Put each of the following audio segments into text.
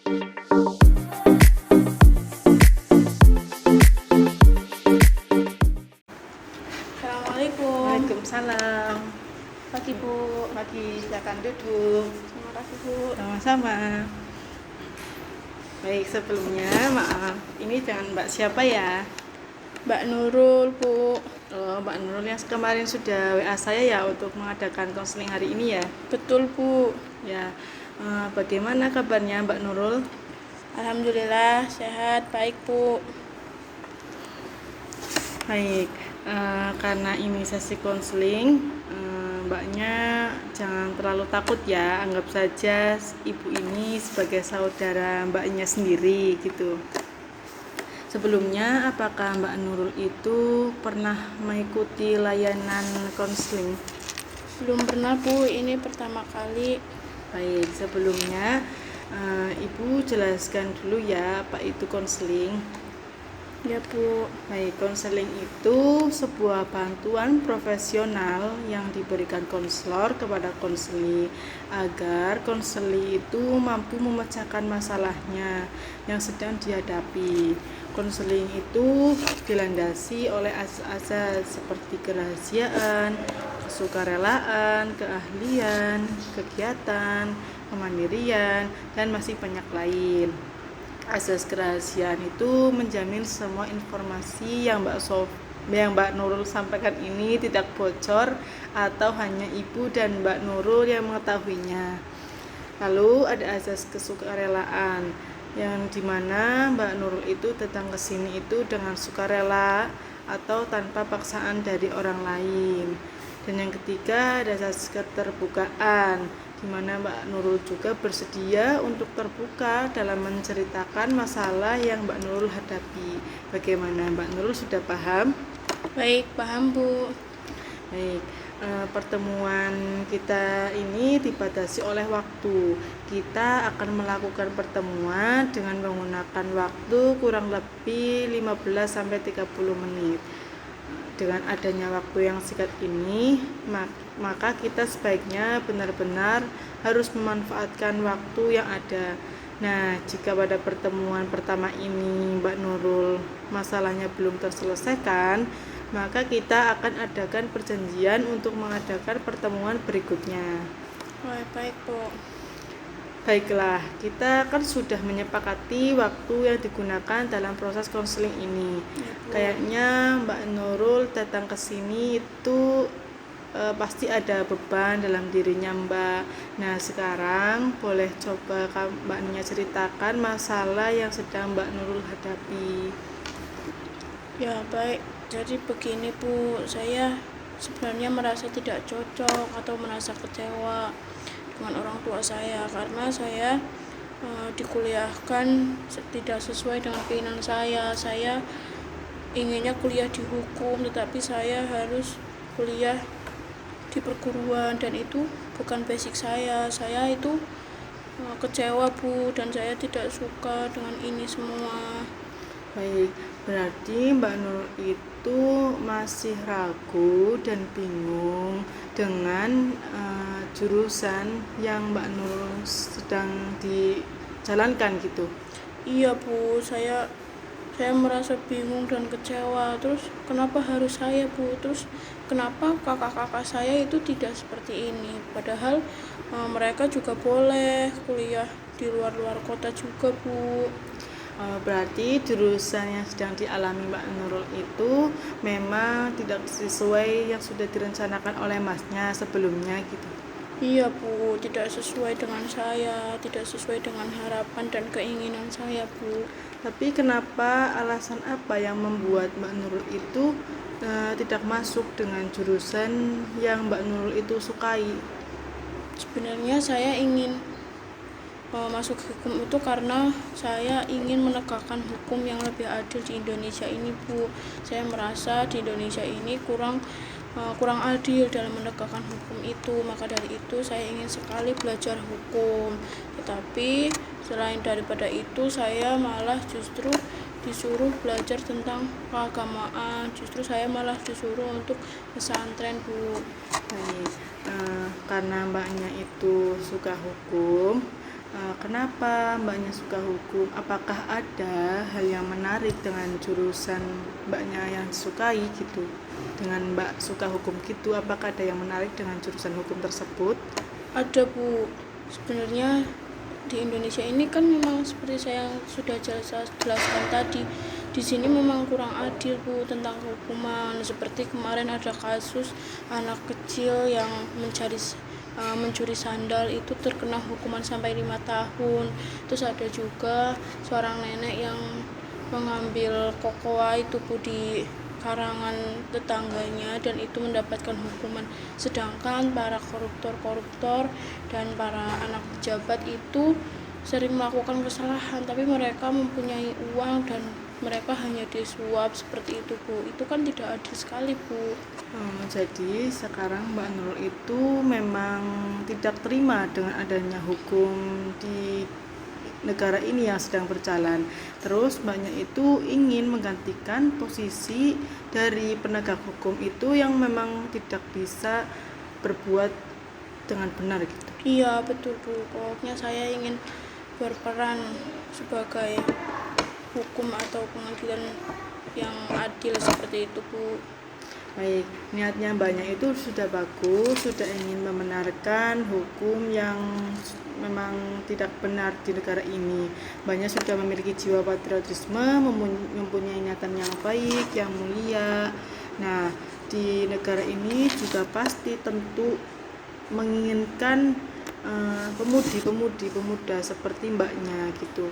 Assalamualaikum. Waalaikumsalam. Pagi Bu. Pagi, silakan duduk. Terima kasih Bu. Sama-sama. Baik, sebelumnya maaf, ini dengan Mbak siapa ya? Mbak Nurul Bu. Oh, Mbak Nurul yang kemarin sudah WA saya ya untuk mengadakan konseling hari ini ya. Betul Bu. Ya, bagaimana kabarnya Mbak Nurul? Alhamdulillah sehat, baik Bu. Baik, karena ini sesi konseling, Mbaknya jangan terlalu takut ya, anggap saja ibu ini sebagai saudara Mbaknya sendiri gitu. Sebelumnya, apakah Mbak Nurul itu pernah mengikuti layanan konseling? Belum pernah Bu, ini pertama kali. Baik, sebelumnya Ibu jelaskan dulu ya apa itu konseling. Ya Bu. Baik, konseling itu sebuah bantuan profesional yang diberikan konselor kepada konseli agar konseli itu mampu memecahkan masalahnya yang sedang dihadapi. Konseling itu dilandasi oleh asas-asas seperti kerahasiaan, kesukarelaan, keahlian, kegiatan, kemandirian, dan masih banyak lain. Asas kerahasiaan itu menjamin semua informasi yang Mbak Nurul sampaikan ini tidak bocor atau hanya Ibu dan Mbak Nurul yang mengetahuinya. Lalu ada asas kesukarelaan yang dimana Mbak Nurul itu datang ke sini itu dengan sukarela atau tanpa paksaan dari orang lain. Dan yang ketiga ada asas keterbukaan, di mana Mbak Nurul juga bersedia untuk terbuka dalam menceritakan masalah yang Mbak Nurul hadapi. Bagaimana Mbak Nurul, sudah paham? Baik, paham Bu. Baik, pertemuan kita ini dibatasi oleh waktu. Kita akan melakukan pertemuan dengan menggunakan waktu kurang lebih 15-30 menit. Dengan adanya waktu yang singkat ini, maka kita sebaiknya benar-benar harus memanfaatkan waktu yang ada. Nah, jika pada pertemuan pertama ini Mbak Nurul masalahnya belum terselesaikan, maka kita akan adakan perjanjian untuk mengadakan pertemuan berikutnya. Oh, baik Bu. Baiklah, kita kan sudah menyepakati waktu yang digunakan dalam proses konseling ini. Kayaknya Mbak Nurul datang ke sini itu pasti ada beban dalam dirinya Mbak. Nah, sekarang boleh coba Mbaknya ceritakan masalah yang sedang Mbak Nurul hadapi. Ya baik, jadi begini Bu, saya sebenarnya merasa tidak cocok atau merasa kecewa dengan orang tua saya karena saya dikuliahkan tidak sesuai dengan keinginan saya. Saya inginnya kuliah di hukum, tetapi saya harus kuliah di perguruan dan itu bukan basic saya. Saya itu kecewa Bu, dan saya tidak suka dengan ini semua. Baik, berarti Mbak Nurul itu masih ragu dan bingung dengan jurusan yang Mbak Nurul sedang dijalankan gitu. Iya Bu, saya merasa bingung dan kecewa. Terus kenapa harus saya Bu? Terus kenapa kakak-kakak saya itu tidak seperti ini? Padahal mereka juga boleh kuliah di luar kota juga Bu. Berarti jurusan yang sedang dialami Mbak Nurul itu memang tidak sesuai yang sudah direncanakan oleh masnya sebelumnya gitu. Iya Bu, tidak sesuai dengan saya, tidak sesuai dengan harapan dan keinginan saya Bu. Tapi kenapa, alasan apa yang membuat Mbak Nurul itu tidak masuk dengan jurusan yang Mbak Nurul itu sukai? Sebenarnya saya ingin masuk hukum itu karena saya ingin menegakkan hukum yang lebih adil di Indonesia ini Bu. Saya merasa di Indonesia ini kurang adil dalam menegakkan hukum itu. Maka dari itu saya ingin sekali belajar hukum. Tetapi selain daripada itu, saya malah justru disuruh belajar tentang keagamaan. Justru saya malah disuruh untuk pesantren Bu. Baik, karena mbaknya itu suka hukum, Kenapa mbaknya suka hukum? Apakah ada hal yang menarik dengan jurusan mbaknya yang disukai gitu? Dengan mbak suka hukum gitu, apakah ada yang menarik dengan jurusan hukum tersebut? Ada Bu, sebenarnya di Indonesia ini kan memang seperti saya sudah jelaskan tadi, di sini memang kurang adil Bu tentang hukuman. Seperti kemarin ada kasus anak kecil yang mencuri sandal itu terkena hukuman sampai 5 tahun. Terus ada juga seorang nenek yang mengambil kokoa itu Bu di karangan tetangganya dan itu mendapatkan hukuman, sedangkan para koruptor dan para anak pejabat itu sering melakukan kesalahan tapi mereka mempunyai uang dan mereka hanya disuap seperti itu Bu. Itu kan tidak adil sekali Bu. Jadi sekarang Mbak Nurul itu memang tidak terima dengan adanya hukum di negara ini yang sedang berjalan. Terus mbaknya itu ingin menggantikan posisi dari penegak hukum itu yang memang tidak bisa berbuat dengan benar gitu. Iya betul Bu, pokoknya saya ingin berperan sebagai hukum atau pengadilan yang adil seperti itu Bu. Baik, niatnya mbaknya itu sudah bagus, sudah ingin membenarkan hukum yang memang tidak benar di negara ini. Mbaknya sudah memiliki jiwa patriotisme, mempunyai niatan yang baik, yang mulia. Nah, di negara ini juga pasti tentu menginginkan pemuda seperti mbaknya gitu.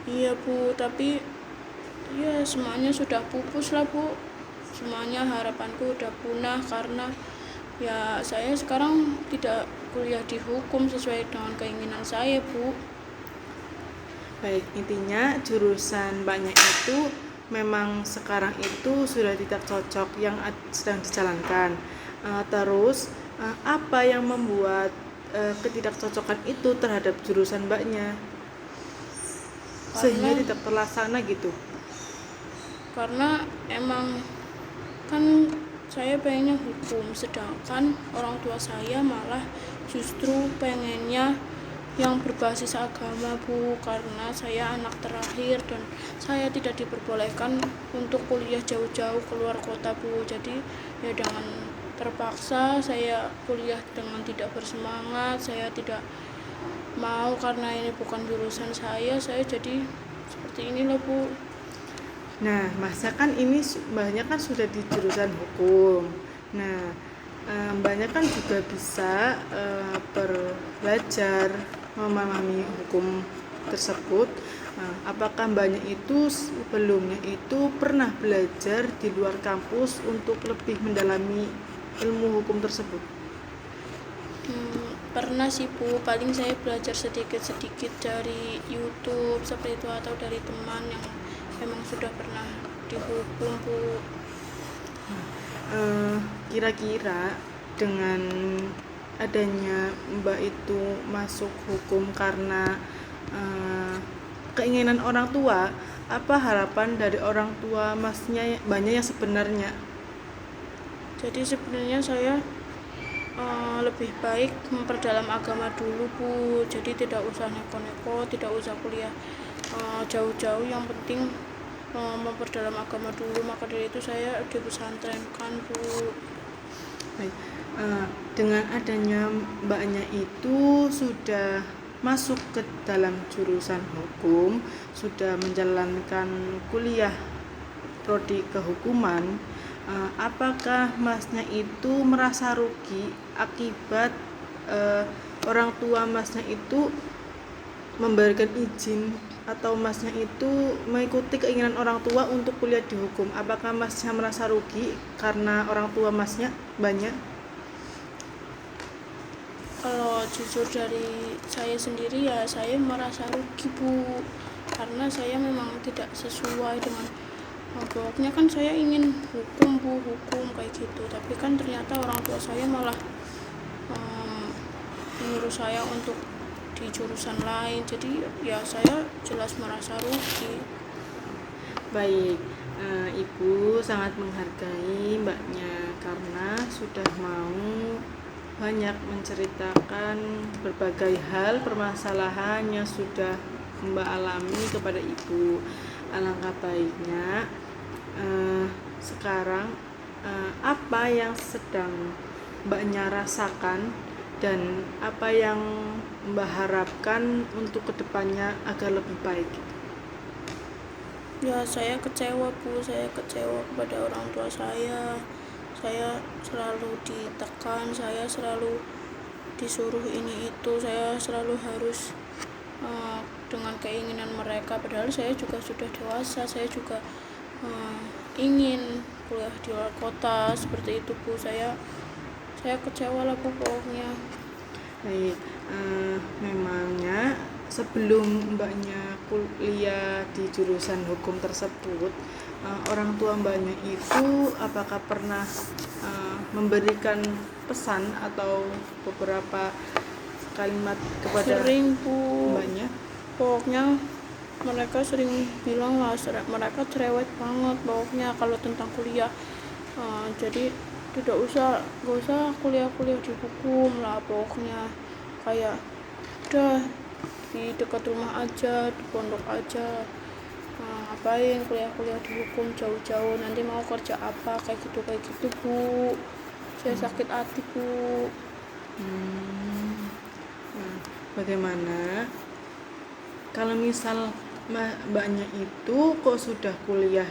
Iya Bu, tapi ya semuanya sudah pupus lah Bu, semuanya harapanku udah punah karena ya saya sekarang tidak kuliah di hukum sesuai dengan keinginan saya Bu. Baik, intinya jurusan mbaknya itu memang sekarang itu sudah tidak cocok yang sedang dijalankan. Apa yang membuat ketidakcocokan itu terhadap jurusan mbaknya sehingga tidak terlaksana gitu? Karena emang kan saya pengennya hukum, sedangkan orang tua saya malah justru pengennya yang berbasis agama Bu, karena saya anak terakhir dan saya tidak diperbolehkan untuk kuliah jauh-jauh keluar kota Bu. Jadi ya dengan terpaksa saya kuliah dengan tidak bersemangat, saya tidak mau karena ini bukan jurusan saya jadi seperti ini loh Bu. Nah, masa kan ini mbaknya kan sudah di jurusan hukum. Nah, mbaknya kan juga bisa belajar memahami hukum tersebut. Apakah mbaknya itu sebelumnya itu pernah belajar di luar kampus untuk lebih mendalami ilmu hukum tersebut? Pernah sih Bu, paling saya belajar sedikit-sedikit dari YouTube seperti itu atau dari teman yang memang sudah pernah dihukum Bu. Kira-kira dengan adanya mbak itu masuk hukum karena keinginan orang tua, apa harapan dari orang tua masnya mbaknya yang sebenarnya? Jadi sebenarnya saya lebih baik memperdalam agama dulu Bu, jadi tidak usah neko-neko, tidak usah kuliah jauh-jauh, yang penting memperdalam agama dulu. Maka dari itu saya di pesantren kan Bu. Baik, dengan adanya mbaknya itu sudah masuk ke dalam jurusan hukum, sudah menjalankan kuliah prodi kehukuman, apakah masnya itu merasa rugi akibat orang tua masnya itu memberikan izin atau masnya itu mengikuti keinginan orang tua untuk kuliah di hukum? Apakah masnya merasa rugi karena orang tua masnya banyak? Kalau jujur dari saya sendiri ya saya merasa rugi Bu, karena saya memang tidak sesuai dengan pokoknya kan saya ingin hukum Bu, hukum kayak gitu, tapi kan ternyata orang tua saya malah menyuruh saya untuk di jurusan lain, jadi ya saya jelas merasa rugi. Baik, Ibu sangat menghargai mbaknya karena sudah mau banyak menceritakan berbagai hal permasalahan yang sudah Mbak alami kepada Ibu. Alangkah baiknya sekarang apa yang sedang Mbaknya rasakan dan apa yang Mbak harapkan untuk kedepannya agar lebih baik. Ya, saya kecewa Bu, saya kecewa kepada orang tua saya selalu ditekan, saya selalu disuruh ini itu, saya selalu harus dengan keinginan mereka, padahal saya juga sudah dewasa, saya juga ingin kuliah di luar kota seperti itu Bu. Saya kecewa lah Bu pokoknya. Baik, memangnya sebelum Mbaknya kuliah di jurusan hukum tersebut, orang tua Mbaknya itu apakah pernah memberikan pesan atau beberapa kalimat kepada Sering Bu, Mbaknya? pokoknya mereka sering bilang lah, mereka cerewet banget pokoknya kalau tentang kuliah. Jadi gak usah kuliah di hukum lah pokoknya, kayak udah di dekat rumah aja, di pondok aja, ngapain kuliah di hukum jauh-jauh, nanti mau kerja apa, kayak gitu Bu. Saya sakit hati Bu. Nah, bagaimana kalau misal Mbaknya itu kok sudah kuliah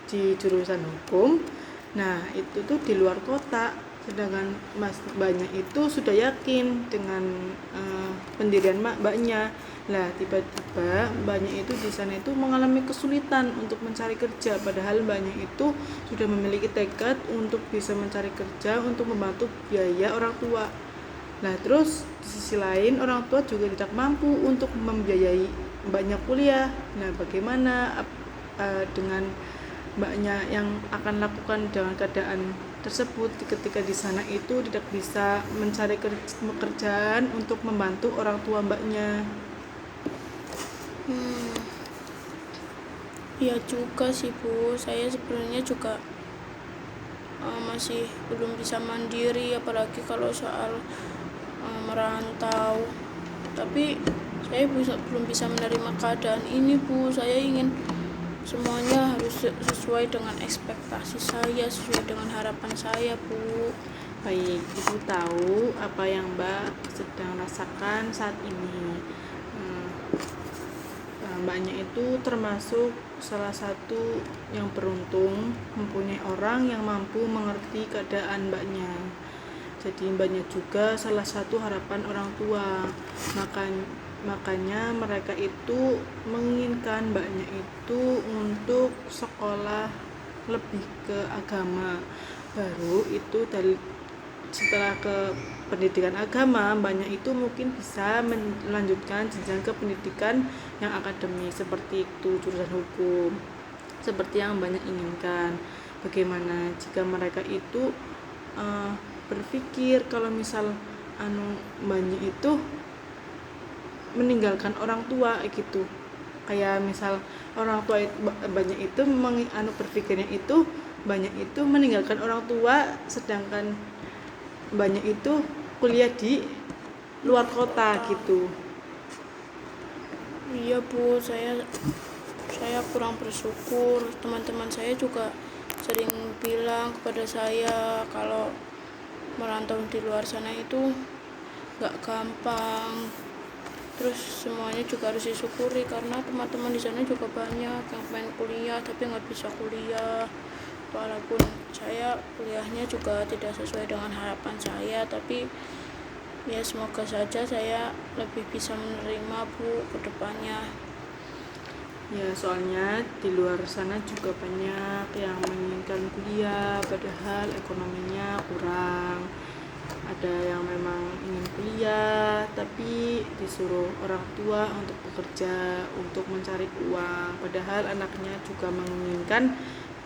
di jurusan hukum, nah itu tuh di luar kota, sedangkan Mbaknya itu sudah yakin dengan pendirian Mbaknya. Lah tiba-tiba Mbaknya itu di sana itu mengalami kesulitan untuk mencari kerja, padahal Mbaknya itu sudah memiliki tekad untuk bisa mencari kerja untuk membantu biaya orang tua. Nah terus di sisi lain orang tua juga tidak mampu untuk membiayai Mbaknya kuliah. Nah bagaimana dengan Mbaknya yang akan lakukan dengan keadaan tersebut ketika di sana itu tidak bisa mencari pekerjaan untuk membantu orang tua Mbaknya? Iya juga sih Bu, saya sebenarnya juga masih belum bisa mandiri, apalagi kalau soal merantau. Tapi saya belum bisa menerima keadaan ini Bu. Saya ingin semuanya harus sesuai dengan ekspektasi saya, sesuai dengan harapan saya Bu. Baik, Ibu tahu apa yang Mbak sedang rasakan saat ini. Mbaknya itu termasuk salah satu yang beruntung mempunyai orang yang mampu mengerti keadaan Mbaknya. Jadi Mbaknya juga salah satu harapan orang tua. Makanya mereka itu menginginkan Mbaknya itu untuk sekolah lebih ke agama. Baru itu setelah ke pendidikan agama, Mbaknya itu mungkin bisa melanjutkan jenjang ke pendidikan yang akademis seperti itu, jurusan hukum, seperti yang Mbaknya inginkan. Bagaimana jika mereka itu berpikir kalau misal Mbaknya itu meninggalkan orang tua gitu, kayak misal orang tua Mbaknya itu berpikirnya itu Mbaknya itu meninggalkan orang tua, sedangkan Mbaknya itu kuliah di luar kota gitu. Iya Bu, saya kurang bersyukur. Teman-teman saya juga sering bilang kepada saya kalau merantau di luar sana itu gak gampang. Terus semuanya juga harus disyukuri karena teman-teman di sana juga banyak yang pengen kuliah tapi nggak bisa kuliah. Walaupun saya kuliahnya juga tidak sesuai dengan harapan saya, tapi ya semoga saja saya lebih bisa menerima Bu ke depannya. Ya soalnya di luar sana juga banyak yang menginginkan kuliah padahal ekonominya kurang. Ada yang memang ingin kuliah tapi disuruh orang tua untuk bekerja untuk mencari uang, padahal anaknya juga menginginkan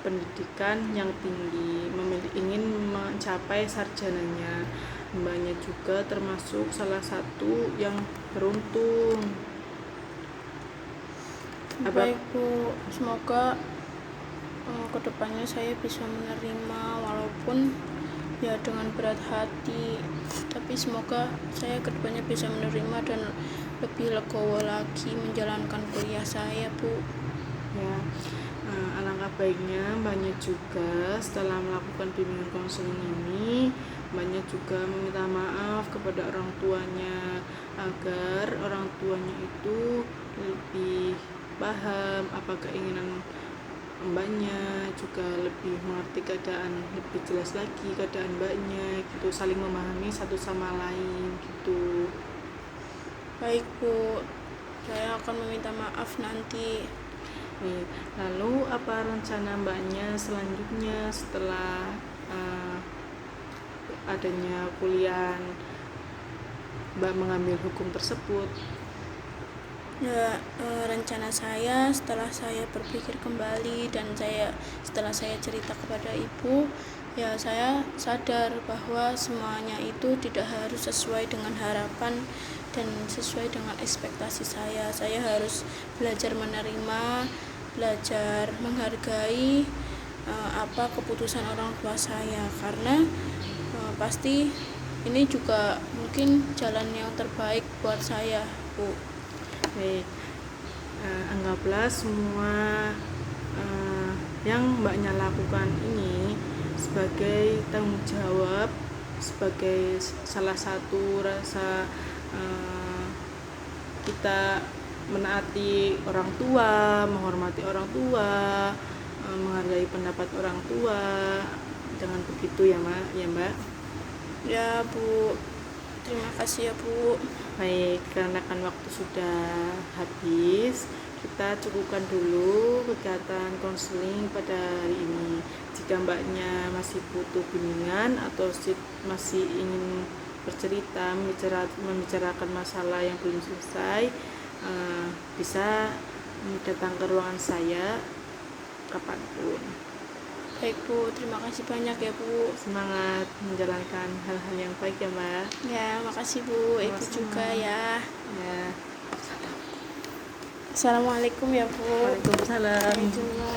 pendidikan yang tinggi, ingin mencapai sarjananya. Mbaknya juga termasuk salah satu yang beruntung. Baik Bu, semoga kedepannya saya bisa menerima walaupun ya dengan berat hati. Tapi semoga saya kedepannya bisa menerima dan lebih legowo lagi menjalankan kuliah saya, Bu. Ya, alangkah baiknya Mbaknya juga setelah melakukan bimbingan konseling ini, Mbaknya juga meminta maaf kepada orang tuanya agar orang tuanya itu lebih paham apa keinginan Mbaknya, juga lebih mengerti keadaan, lebih jelas lagi keadaan Mbaknya gitu, saling memahami satu sama lain gitu. Baik, Bu. Saya akan meminta maaf nanti. Lalu apa rencana Mbaknya selanjutnya setelah adanya kuliah Mbak mengambil hukum tersebut? Ya, rencana saya setelah saya berpikir kembali dan setelah saya cerita kepada ibu, ya saya sadar bahwa semuanya itu tidak harus sesuai dengan harapan dan sesuai dengan ekspektasi saya. Saya harus belajar menerima, belajar menghargai apa keputusan orang tua saya, karena pasti ini juga mungkin jalan yang terbaik buat saya, Bu. Baik, anggaplah semua yang Mbaknya lakukan ini sebagai tanggung jawab, sebagai salah satu rasa kita menaati orang tua, menghormati orang tua, menghargai pendapat orang tua. Jangan begitu ya Mbak. Ya, Bu. Terima kasih ya, Bu. Baik, karena kan waktu sudah habis, kita cukupkan dulu kegiatan konseling pada hari ini. Jika Mbaknya masih butuh bimbingan atau masih ingin bercerita, membicarakan masalah yang belum selesai, bisa datang ke ruangan saya kapanpun. Baik, Bu. Terima kasih banyak ya, Bu. Semangat menjalankan hal-hal yang baik ya Mbak. Ya, makasih, Bu. Ibu Sama-sama. juga ya. Ya. Assalamualaikum ya, Bu. Waalaikumsalam. Waalaikumsalam.